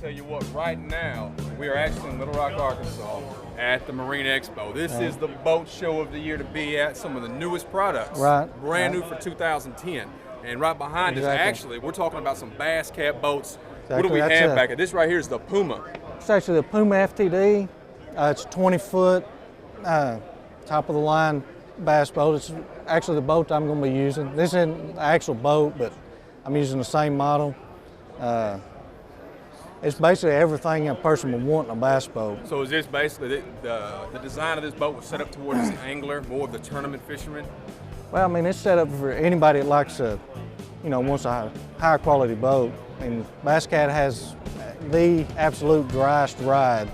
tell you what, right now, we are actually in Little Rock, Arkansas at the Marine Expo. This is the boat show of the year to be at. Some of the newest products, brand new for 2010. And right behind us, actually, we're talking about some BassCat boats. What do we have back at? This right here is the Puma. It's actually the Puma FTD. It's a 20-foot, top of the line bass boat. It's actually the boat I'm going to be using. This isn't the actual boat, but I'm using the same model. It's basically everything a person would want in a bass boat. So is this basically the design of this boat was set up towards the angler, more of the tournament fisherman? Well, I mean, it's set up for anybody that likes a, wants a higher quality boat. And BassCat has the absolute driest ride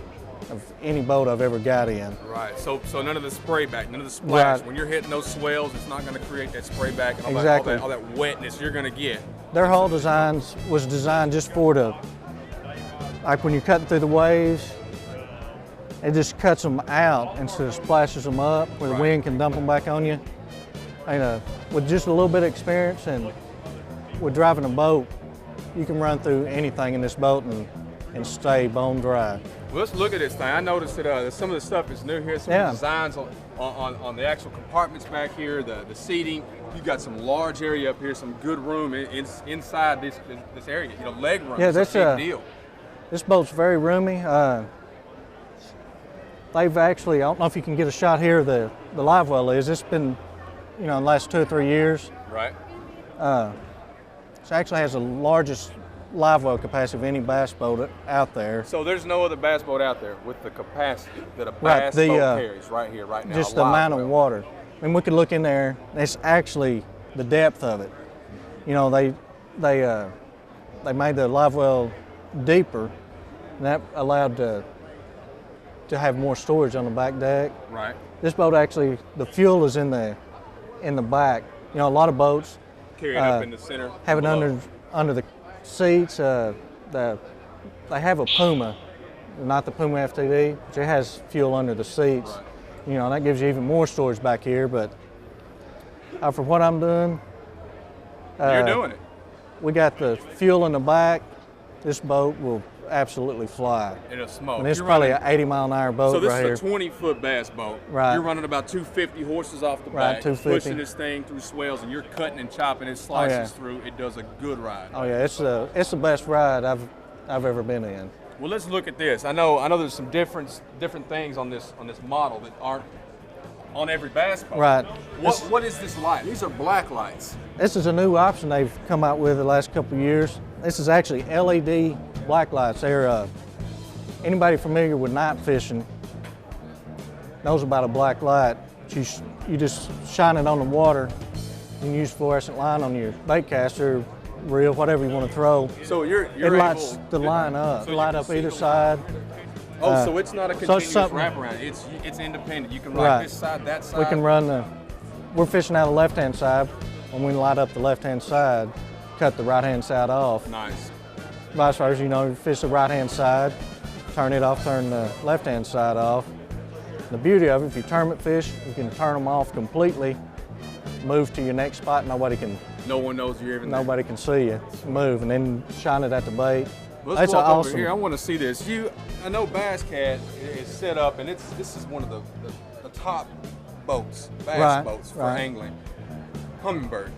of any boat I've ever got in. Right, so none of the spray back, none of the splash. Right. When you're hitting those swells, it's not going to create that spray back and all that wetness you're going to get. Their hull designs was designed just for like when you're cutting through the waves, it just cuts them out instead of splashes them up where the wind can dump them back on you. And with just a little bit of experience and with driving a boat, you can run through anything in this boat and stay bone dry. Well, let's look at this thing. I noticed that some of the stuff is new here. Some of the designs on the actual compartments back here, the seating. You got some large area up here, some good room inside this area. Leg room. Yeah, that's a big deal. This boat's very roomy. They've actually, I don't know if you can get a shot here. The live well is. It's been, in the last 2 or 3 years. Right. It actually has the largest live well capacity of any bass boat out there. So there's no other bass boat out there with the capacity that a bass boat carries right here, right now. Just the amount of water. I mean, we could look in there. It's actually the depth of it. They made the live well deeper, and that allowed to have more storage on the back deck. Right. This boat actually, the fuel is in the back. A lot of boats carry it up in the center. Have it under the seats. They have a Puma, not the Puma FTD, which it has fuel under the seats. Right. That gives you even more storage back here. But for what I'm doing, you're doing it. We got the fuel in the back. This boat will absolutely fly. It'll smoke. And it's probably an 80-mile-an-hour boat right here. So this is a 20-foot bass boat. Right. You're running about 250 horses off the back, 250. pushing this thing through swells, and you're cutting and chopping it, slices through. It does a good ride. Oh yeah, it's the best ride I've ever been in. Well, let's look at this. I know there's some different things on this model that aren't on every bass boat. Right. What is this light? These are black lights. This is a new option they've come out with the last couple of years. This is actually LED black lights. They're anybody familiar with night fishing knows about a black light. You just shine it on the water. You can use fluorescent line on your bait caster, reel, whatever you want to throw. So it lights the line up, light up either side. Oh, so it's not a continuous wraparound. It's independent. You can ride this side, that side. We can run we're fishing out of the left-hand side. When we light up the left-hand side, cut the right-hand side off. Nice. Vice versa, you fish the right-hand side, turn it off, turn the left-hand side off. The beauty of it, if you tournament fish, you can turn them off completely, move to your next spot, no one knows you're even there. Nobody can see you. Move, and then shine it at the bait. Let's walk over here. I want to see this. I know BassCat is set up, and this is one of the top boats, bass boats for angling. Humminbird.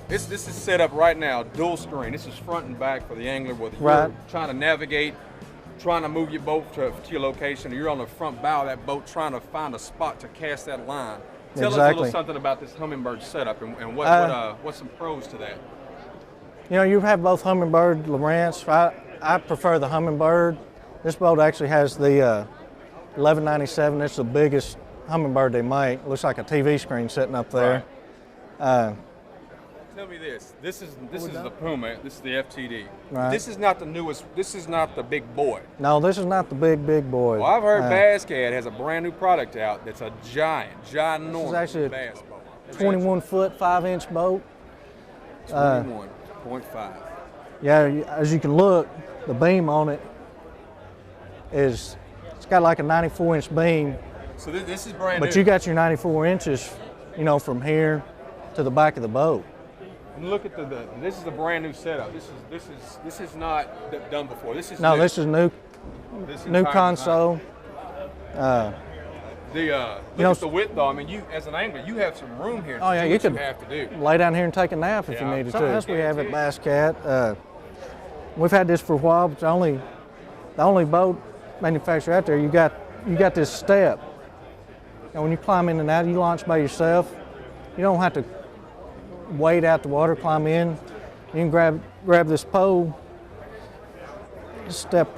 This is set up right now, dual screen. This is front and back for the angler, whether you're trying to navigate, trying to move your boat to your location, or you're on the front bow of that boat trying to find a spot to cast that line. Tell us a little something about this Humminbird setup and what's some pros to that. You have both Humminbird, Lowrance. I prefer the Humminbird. This boat actually has the 1197. It's the biggest Humminbird they make. It looks like a TV screen sitting up there. Right. Tell me this. This is the Puma. This is the FTD. Right. This is not the newest. This is not the big boy. No, this is not the big boy. Well, I've heard BassCat has a brand new product out that's a ginormous actually bass boat. 21-foot, 5-inch boat. 21.5. Yeah, as you can look, the beam on it it's got like a 94-inch beam. So this is brand new. But you got your 94 inches, from here to the back of the boat. And look at this is a brand new setup. This is not done before. This is no, new. this is new. New console. Look at the width though. I mean, you as an angler, you have some room here. Oh yeah, you could have to do. lay down here and take a nap if you needed to. That's what we have at BassCat. We've had this for a while, but the only boat manufacturer out there. You got this step. And when you climb in and out, you launch by yourself. You don't have to wade out the water, climb in. You can grab this pole, step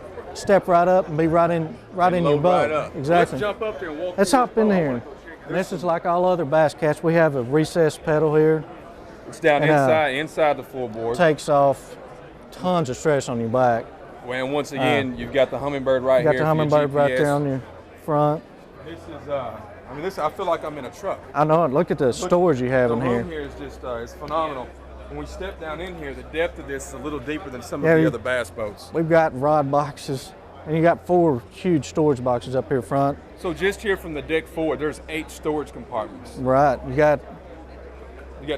right up, and be right in your boat. Right up. Exactly. Let's jump up there and walk. Let's hop in here. This is like all other BassCats. We have a recessed pedal here. It's down inside the floorboard. Takes off tons of stress on your back. Well, and once again, you've got the Humminbird right here. You got the Humminbird right there on your front. This is, I mean, I feel like I'm in a truck. I know it. Look at the storage you have in here. The room here is just, it's phenomenal. When we step down in here, the depth of this is a little deeper than some of the other bass boats. We've got rod boxes, and you got 4 huge storage boxes up here front. So just here from the deck forward, there's 8 storage compartments. Right. You got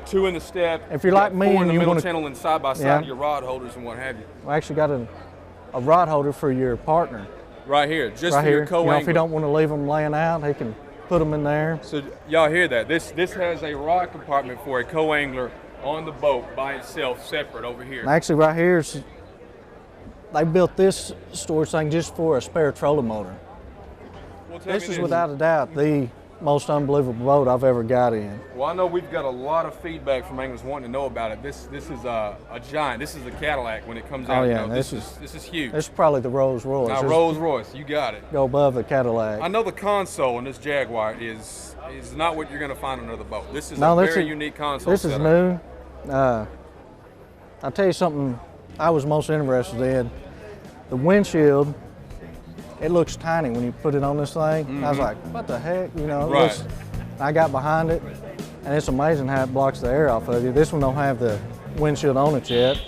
2 in the step. If you're like me, and in the you middle want channel and side by side your rod holders and what have you. We actually got a rod holder for your partner. Right here, just right for your co-angler. If you don't want to leave them laying out, he can put them in there. So y'all hear that? This has a rod compartment for a co-angler on the boat by itself, separate over here. And actually, right here, they built this storage thing just for a spare trolling motor. Well, this is without a doubt the most unbelievable boat I've ever got in. Well, I know we've got a lot of feedback from anglers wanting to know about it. This is a giant. This is the Cadillac when it comes out. Oh yeah, this is huge. This is probably the Rolls Royce. Now, Rolls Royce, you got it. Go above the Cadillac. I know the console in this Jaguar is not what you're going to find on another boat. This is a very unique console. This is new. I'll tell you something I was most interested in. The windshield, it looks tiny when you put it on this thing. Mm-hmm. I was like, what the heck? You know, I got behind it, and it's amazing how it blocks the air off of you. This one don't have the windshield on it yet,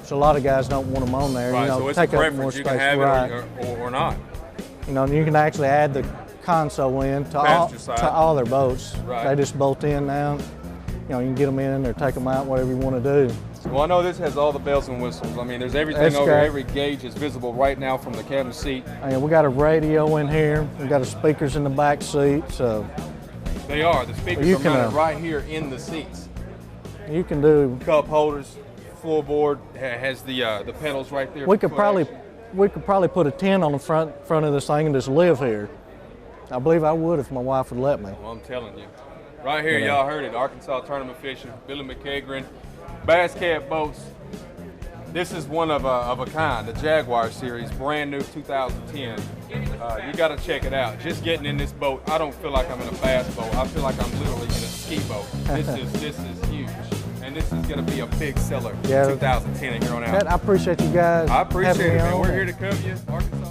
so a lot of guys don't want them on there. Right, you know, so it's take a up preference. more You space. can have it or not. You know, you can actually add the console in to all their boats. Right. They just bolt in now. You know, you can get them in or take them out, whatever you want to do. Well, I know this has all the bells and whistles. I mean, there's everything over here. Every gauge is visible right now from the cabin seat. And we got a radio in here. We got the speakers in the back seat. So they are. The speakers are mounted right here in the seats. You can do cup holders. Floorboard has the pedals right there. We could probably put a tent on the front of this thing and just live here. I believe I would if my wife would let me. Well, I'm telling you. Right here, y'all heard it. Arkansas Tournament Fishing, Billy McCaghren, BassCat Boats. This is one of a kind, the Jaguar series, brand new 2010. You got to check it out. Just getting in this boat, I don't feel like I'm in a bass boat. I feel like I'm literally in a ski boat. This is huge, and this is going to be a big seller. 2010 and here on out. I appreciate you guys. I appreciate it, man. We're here to cover you, Arkansas.